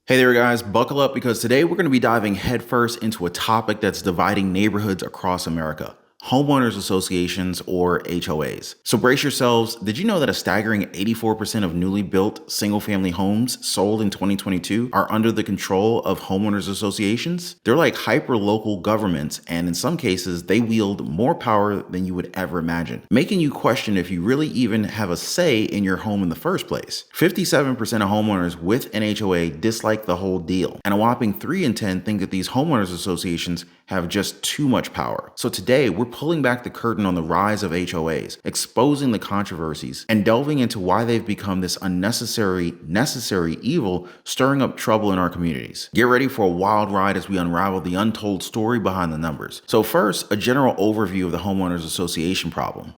Hey there guys, buckle up because today we're going to be diving headfirst into a topic that's dividing neighborhoods across America. Homeowners associations or HOAs. So brace yourselves. Did you know that a staggering 84% of newly built single-family homes sold in 2022 are under the control of homeowners associations? They're like hyper-local governments, and in some cases, they wield more power than you would ever imagine, making you question if you really even have a say in your home in the first place. 57% of homeowners with an HOA dislike the whole deal, and a whopping 3 in 10 think that these homeowners associations have just too much power. So today, we're pulling back the curtain on the rise of HOAs, exposing the controversies, and delving into why they've become this necessary evil, stirring up trouble in our communities. Get ready for a wild ride as we unravel the untold story behind the numbers. So first, a general overview of the homeowners association problem.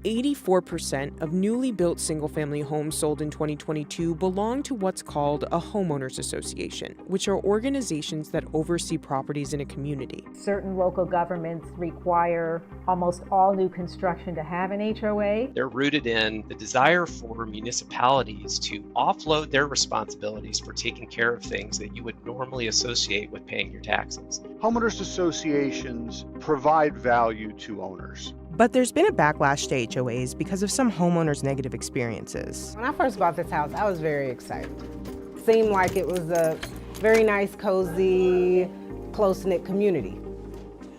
84% of newly built single-family homes sold in 2022 belong to what's called a homeowners association, which are organizations that oversee properties in a community. Certain local governments require almost all new construction to have an HOA. They're rooted in the desire for municipalities to offload their responsibilities for taking care of things that you would normally associate with paying your taxes. Homeowners associations provide value to owners. But there's been a backlash to HOAs because of some homeowners' negative experiences. When I first bought this house, I was very excited. Seemed like it was a very nice, cozy, close-knit community.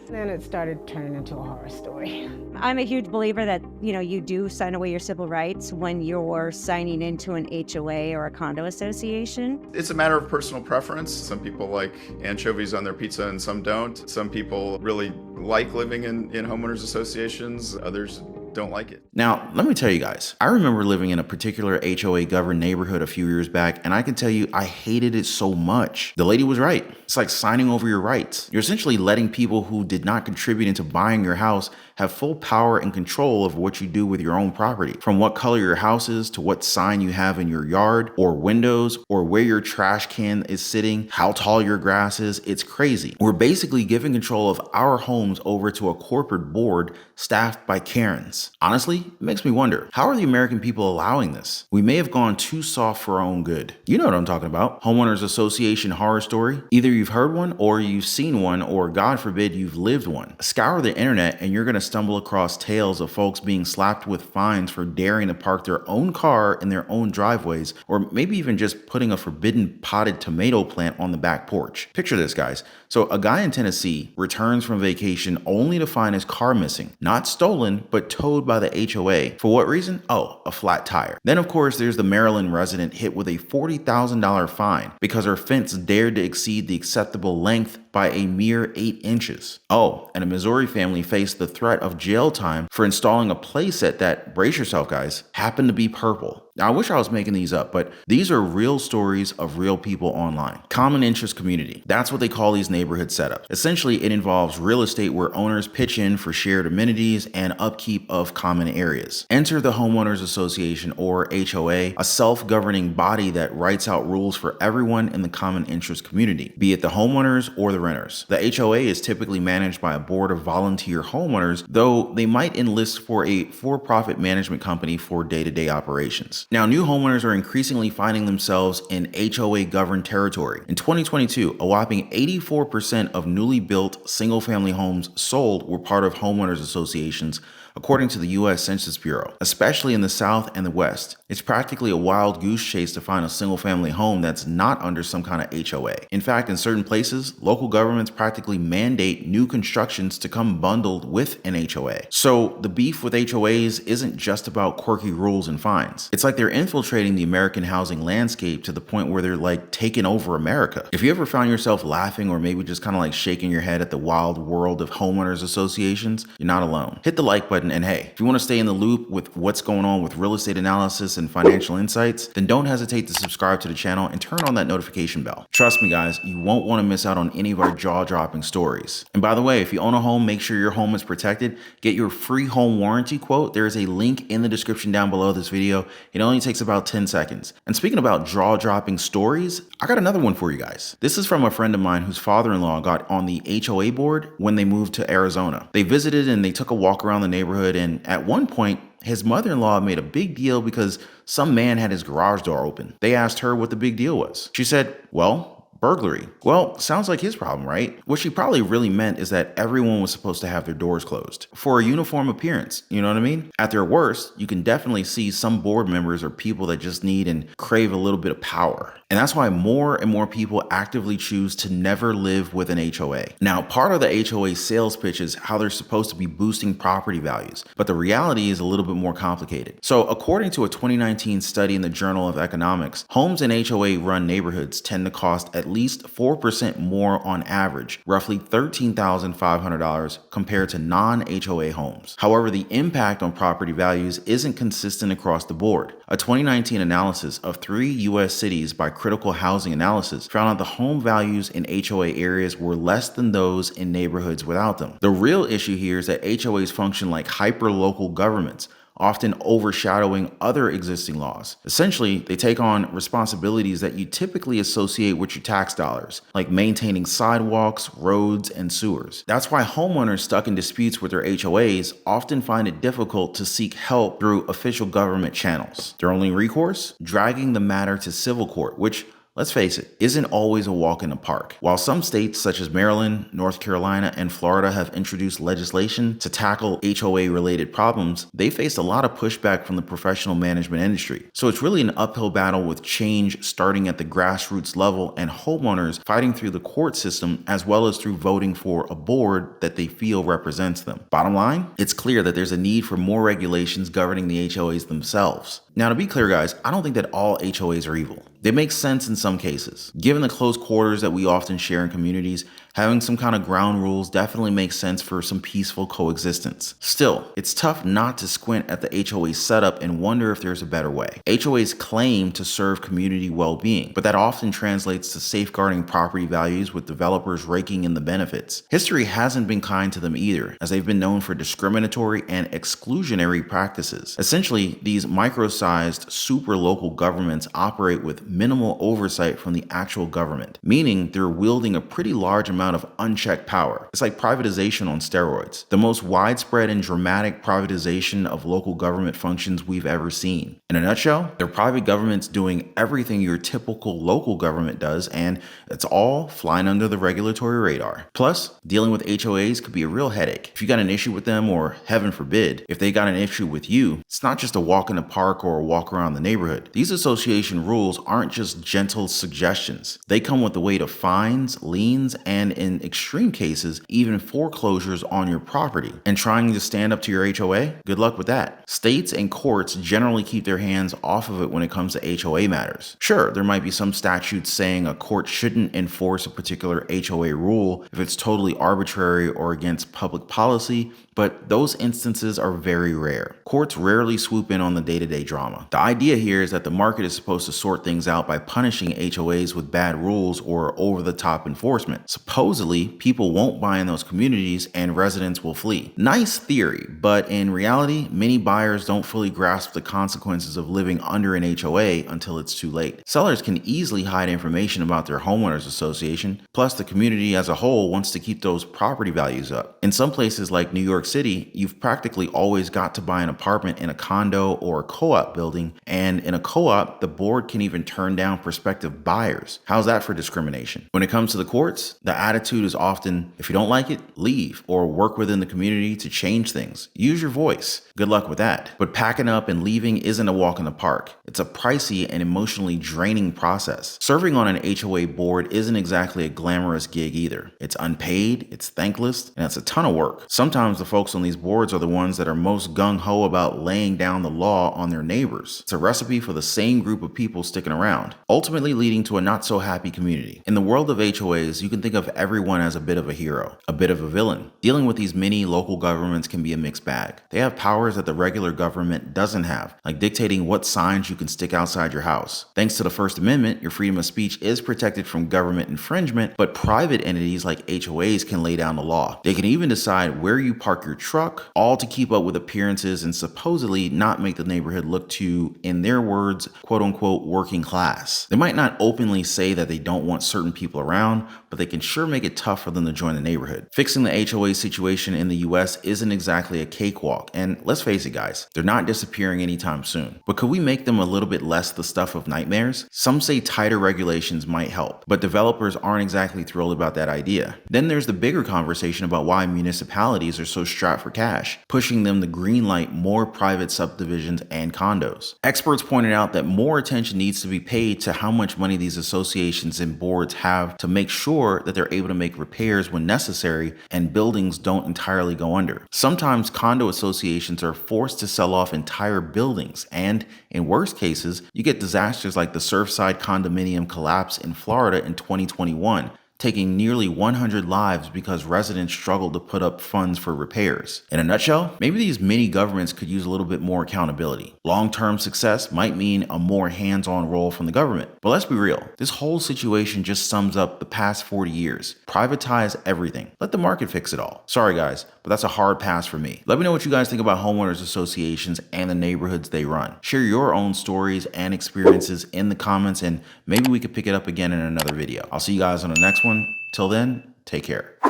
Then it started turning into a horror story. I'm a huge believer that, you do sign away your civil rights when you're signing into an HOA or a condo association. It's a matter of personal preference. Some people like anchovies on their pizza and some don't. Some people really like living in homeowners associations. Others don't like it. Now, let me tell you guys, I remember living in a particular HOA governed neighborhood a few years back, and I can tell you I hated it so much. The lady was right. It's like signing over your rights. You're essentially letting people who did not contribute into buying your house have full power and control of what you do with your own property. From what color your house is, to what sign you have in your yard or windows, or where your trash can is sitting, how tall your grass is, it's crazy. We're basically giving control of our homes over to a corporate board staffed by Karens. Honestly, it makes me wonder, how are the American people allowing this? We may have gone too soft for our own good. You know what I'm talking about. Homeowners association horror story. Either you've heard one, or you've seen one, or God forbid you've lived one. Scour the internet and you're gonna stumble across tales of folks being slapped with fines for daring to park their own car in their own driveways, or maybe even just putting a forbidden potted tomato plant on the back porch. Picture this, guys. So a guy in Tennessee returns from vacation only to find his car missing. Not stolen, but towed by the HOA. For what reason? Oh, a flat tire. Then of course there's the Maryland resident hit with a $40,000 fine because her fence dared to exceed the acceptable length by a mere 8 inches. Oh, and a Missouri family faced the threat of jail time for installing a playset that, brace yourself guys, happened to be purple. Now, I wish I was making these up, but these are real stories of real people online. Common interest community. That's what they call these neighborhood setups. Essentially, it involves real estate where owners pitch in for shared amenities and upkeep of common areas. Enter the Homeowners Association, or HOA, a self-governing body that writes out rules for everyone in the common interest community, be it the homeowners or the renters. The HOA is typically managed by a board of volunteer homeowners, though they might enlist for a for-profit management company for day-to-day operations. Now, new homeowners are increasingly finding themselves in HOA-governed territory. In 2022, a whopping 84% of newly built single-family homes sold were part of homeowners associations, according to the U.S. Census Bureau, especially in the South and the West. It's practically a wild goose chase to find a single-family home that's not under some kind of HOA. In fact, in certain places, local governments practically mandate new constructions to come bundled with an HOA. So the beef with HOAs isn't just about quirky rules and fines. It's like they're infiltrating the American housing landscape to the point where they're like taking over America. If you ever found yourself laughing or maybe just kind of like shaking your head at the wild world of homeowners associations, you're not alone. Hit the like button, and hey, if you want to stay in the loop with what's going on with real estate analysis and financial insights, then don't hesitate to subscribe to the channel and turn on that notification bell. Trust me guys, you won't want to miss out on any of our jaw-dropping stories. And by the way, if you own a home, make sure your home is protected. Get your free home warranty quote. There is a link in the description down below this video. It only takes about 10 seconds. And speaking about jaw-dropping stories, I got another one for you guys. This is from a friend of mine whose father-in-law got on the HOA board when they moved to Arizona. They visited and they took a walk around the neighborhood, and at one point, His mother-in-law made a big deal because some man had his garage door open. They asked her what the big deal was. She said, well, burglary. Well, sounds like his problem, right? What she probably really meant is that everyone was supposed to have their doors closed for a uniform appearance. You know what I mean? At their worst, you can definitely see some board members or people that just need and crave a little bit of power. And that's why more and more people actively choose to never live with an HOA. Now, part of the HOA sales pitch is how they're supposed to be boosting property values, but the reality is a little bit more complicated. So according to a 2019 study in the Journal of Economics, homes in HOA-run neighborhoods tend to cost at least 4% more on average, roughly $13,500 compared to non-HOA homes. However, the impact on property values isn't consistent across the board. A 2019 analysis of 3 U.S. cities by Critical Housing Analysis found that the home values in HOA areas were less than those in neighborhoods without them. The real issue here is that HOAs function like hyper-local governments, often overshadowing other existing laws. Essentially, they take on responsibilities that you typically associate with your tax dollars, like maintaining sidewalks, roads, and sewers. That's why homeowners stuck in disputes with their HOAs often find it difficult to seek help through official government channels. Their only recourse? Dragging the matter to civil court, which, let's face it, isn't always a walk in the park. While some states such as Maryland, North Carolina, and Florida have introduced legislation to tackle HOA-related problems, they faced a lot of pushback from the professional management industry. So it's really an uphill battle with change starting at the grassroots level and homeowners fighting through the court system as well as through voting for a board that they feel represents them. Bottom line, it's clear that there's a need for more regulations governing the HOAs themselves. Now, to be clear, guys, I don't think that all HOAs are evil. They make sense in some cases. Given the close quarters that we often share in communities, having some kind of ground rules definitely makes sense for some peaceful coexistence. Still, it's tough not to squint at the HOA setup and wonder if there's a better way. HOAs claim to serve community well-being, but that often translates to safeguarding property values with developers raking in the benefits. History hasn't been kind to them either, as they've been known for discriminatory and exclusionary practices. Essentially, these micro-sized, super local governments operate with minimal oversight from the actual government, meaning they're wielding a pretty large amount of unchecked power. It's like privatization on steroids, the most widespread and dramatic privatization of local government functions we've ever seen. In a nutshell, they're private governments doing everything your typical local government does, and it's all flying under the regulatory radar. Plus, dealing with HOAs could be a real headache. If you got an issue with them, or heaven forbid, if they got an issue with you, it's not just a walk in the park or a walk around the neighborhood. These association rules aren't just gentle suggestions. They come with the weight of fines, liens, and in extreme cases, even foreclosures on your property. And trying to stand up to your HOA? Good luck with that. States and courts generally keep their hands off of it when it comes to HOA matters. Sure, there might be some statutes saying a court shouldn't enforce a particular HOA rule if it's totally arbitrary or against public policy, but those instances are very rare. Courts rarely swoop in on the day-to-day drama. The idea here is that the market is supposed to sort things out by punishing HOAs with bad rules or over-the-top enforcement. Supposedly, people won't buy in those communities and residents will flee. Nice theory, but in reality, many buyers don't fully grasp the consequences of living under an HOA until it's too late. Sellers can easily hide information about their homeowners association, plus the community as a whole wants to keep those property values up. In some places like New York City, you've practically always got to buy an apartment in a condo or a co-op building, and in a co-op, the board can even turn down prospective buyers. How's that for discrimination? When it comes to the courts, the attitude is often, if you don't like it, leave, or work within the community to change things. Use your voice. Good luck with that. But packing up and leaving isn't a walk in the park. It's a pricey and emotionally draining process. Serving on an HOA board isn't exactly a glamorous gig either. It's unpaid, it's thankless, and it's a ton of work. Sometimes the folks on these boards are the ones that are most gung-ho about laying down the law on their neighbors. It's a recipe for the same group of people sticking around, ultimately leading to a not-so-happy community. In the world of HOAs, you can think of everyone as a bit of a hero, a bit of a villain. Dealing with these mini local governments can be a mixed bag. They have powers that the regular government doesn't have, like dictating what signs you can stick outside your house. Thanks to the First Amendment, your freedom of speech is protected from government infringement, but private entities like HOAs can lay down the law. They can even decide where you park your truck, all to keep up with appearances and supposedly not make the neighborhood look too, in their words, quote-unquote working class. class. They might not openly say that they don't want certain people around, but they can sure make it tough for them to join the neighborhood. Fixing the HOA situation in the US isn't exactly a cakewalk, and let's face it guys, they're not disappearing anytime soon. But could we make them a little bit less the stuff of nightmares? Some say tighter regulations might help, but developers aren't exactly thrilled about that idea. Then there's the bigger conversation about why municipalities are so strapped for cash, pushing them to greenlight more private subdivisions and condos. Experts pointed out that more attention needs to be paid to how much money these associations and boards have to make sure that they're able to make repairs when necessary and buildings don't entirely go under. Sometimes condo associations are forced to sell off entire buildings, and in worst cases, you get disasters like the Surfside condominium collapse in Florida in 2021, taking nearly 100 lives because residents struggled to put up funds for repairs. In a nutshell, maybe these mini governments could use a little bit more accountability. Long-term success might mean a more hands-on role from the government. But let's be real, this whole situation just sums up the past 40 years. Privatize everything. Let the market fix it all. Sorry guys, but that's a hard pass for me. Let me know what you guys think about homeowners associations and the neighborhoods they run. Share your own stories and experiences in the comments, and maybe we could pick it up again in another video. I'll see you guys on the next one. Till then, take care.